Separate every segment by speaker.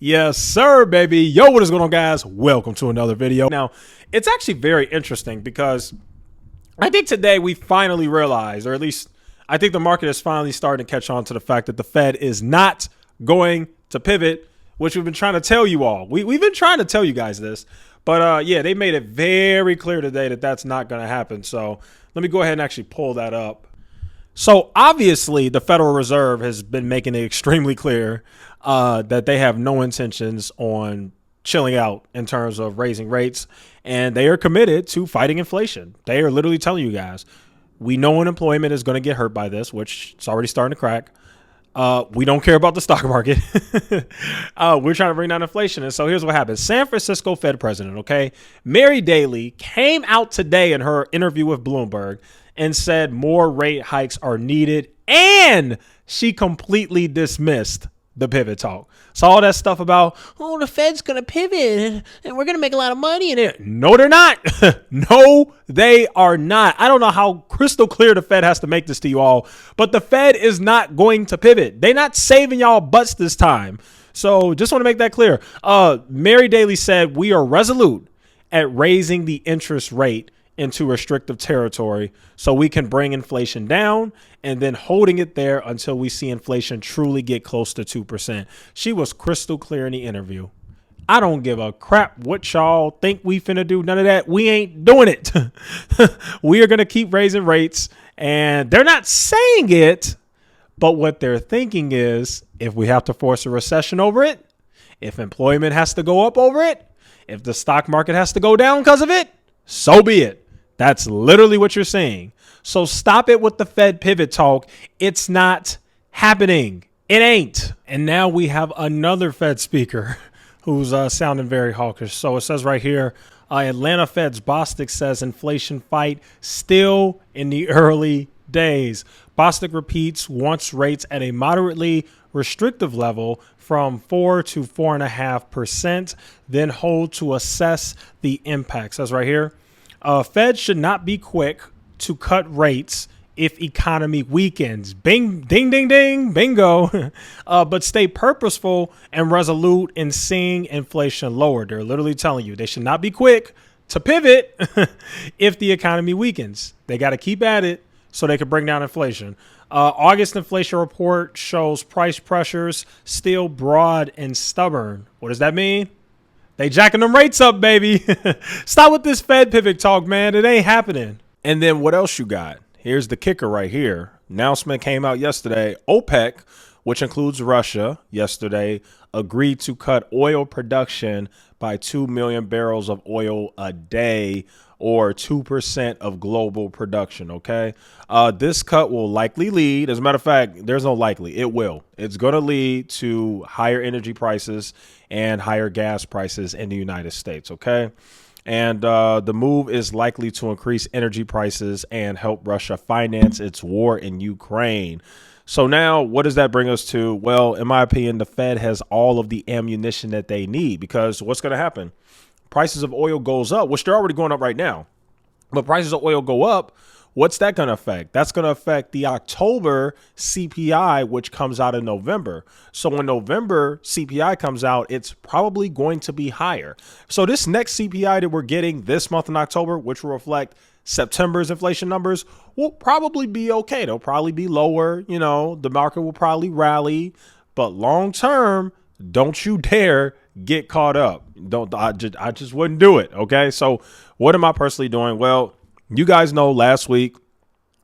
Speaker 1: Yes, sir, baby. Yo, what is going on, guys? Welcome to another video. Now, it's actually very interesting because I think today we finally realized, or at least I think the market is finally starting to catch on to the fact that the Fed is not going to pivot, which we've been trying to tell you all. We've been trying to tell you guys this, but yeah, they made it very clear today that that's not going to happen. So let me go ahead and actually pull that up. So obviously, the Federal Reserve has been making it extremely clear that they have no intentions on chilling out in terms of raising rates, and they are committed to fighting inflation. They are literally telling you guys, we know unemployment is going to get hurt by this, which it's already starting to crack. We don't care about the stock market. We're trying to bring down inflation. And so here's what happened. San Francisco Fed president, okay, Mary Daly came out today in her interview with Bloomberg and said more rate hikes are needed. And she completely dismissed the pivot talk. So all that stuff about, oh, the Fed's going to pivot and we're going to make a lot of money in it. No, they're not. No, they are not. I don't know how crystal clear the Fed has to make this to you all, but the Fed is not going to pivot. They're not saving y'all butts this time. So just want to make that clear. Mary Daly said, we are resolute at raising the interest rate into restrictive territory so we can bring inflation down and then holding it there until we see inflation truly get close to 2%. She was crystal clear in the interview. I don't give a crap what y'all think we finna do. None of that. We ain't doing it. We are going to keep raising rates, and they're not saying it, but what they're thinking is if we have to force a recession over it, if employment has to go up over it, if the stock market has to go down because of it, so be it. That's literally what you're saying. So stop it with the Fed pivot talk. It's not happening. It ain't. And now we have another Fed speaker who's sounding very hawkish. So it says right here, Atlanta Fed's Bostic says inflation fight still in the early days. Bostic repeats wants rates at a moderately restrictive level from 4 to 4.5%, then hold to assess the impacts. That's right here. Fed should not be quick to cut rates if economy weakens. Bing, ding, ding, ding, bingo. But stay purposeful and resolute in seeing inflation lower. They're literally telling you they should not be quick to pivot if the economy weakens. They got to keep at it so they can bring down inflation. August inflation report shows price pressures still broad and stubborn. What does that mean? They jacking them rates up, baby. Stop with this Fed pivot talk, man. It ain't happening. And then what else you got? Here's the kicker right here. Announcement came out yesterday. OPEC, which includes Russia, yesterday agreed to cut oil production by 2 million barrels of oil a day, or 2% of global production, okay? This cut will likely lead, as a matter of fact, there's no likely, it will. It's going to lead to higher energy prices and higher gas prices in the United States, okay? And the move is likely to increase energy prices and help Russia finance its war in Ukraine. So now what does that bring us to? Well, in my opinion, the Fed has all of the ammunition that they need, because what's going to happen? Prices of oil goes up, which they're already going up right now. But prices of oil go up. What's that going to affect? That's going to affect the October CPI, which comes out in November. So when November CPI comes out, it's probably going to be higher. So this next CPI that we're getting this month in October, which will reflect September's inflation numbers, will probably be okay. They'll probably be lower. You know, the market will probably rally. But long term, don't you dare get caught up. I just wouldn't do it. Okay. So what am I personally doing? Well, you guys know last week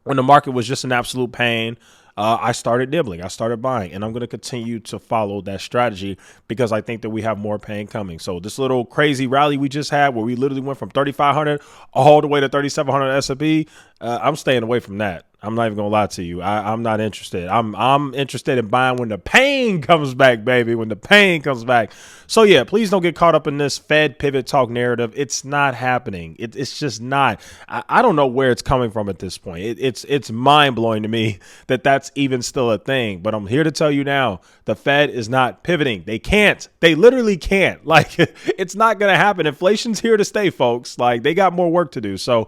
Speaker 1: when the market was just an absolute pain, I started nibbling. I started buying, and I'm going to continue to follow that strategy because I think that we have more pain coming. So this little crazy rally we just had where we literally went from 3,500 all the way to 3,700 S&P, I'm staying away from that. I'm not even going to lie to you. I'm not interested. I'm interested in buying when the pain comes back, baby, when the pain comes back. So, yeah, please don't get caught up in this Fed pivot talk narrative. It's not happening. It's just not. I don't know where it's coming from at this point. It's mind-blowing to me that that's even still a thing. But I'm here to tell you now, the Fed is not pivoting. They can't. They literally can't. Like, it's not going to happen. Inflation's here to stay, folks. Like, they got more work to do. So,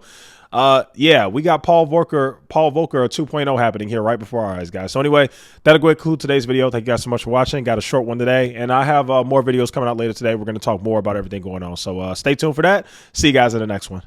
Speaker 1: Yeah, we got Paul Volcker 2.0 happening here right before our eyes, guys. So anyway, that'll go conclude today's video. Thank you guys so much for watching. Got a short one today, and I have more videos coming out later today. We're going to talk more about everything going on. So stay tuned for that. See you guys in the next one.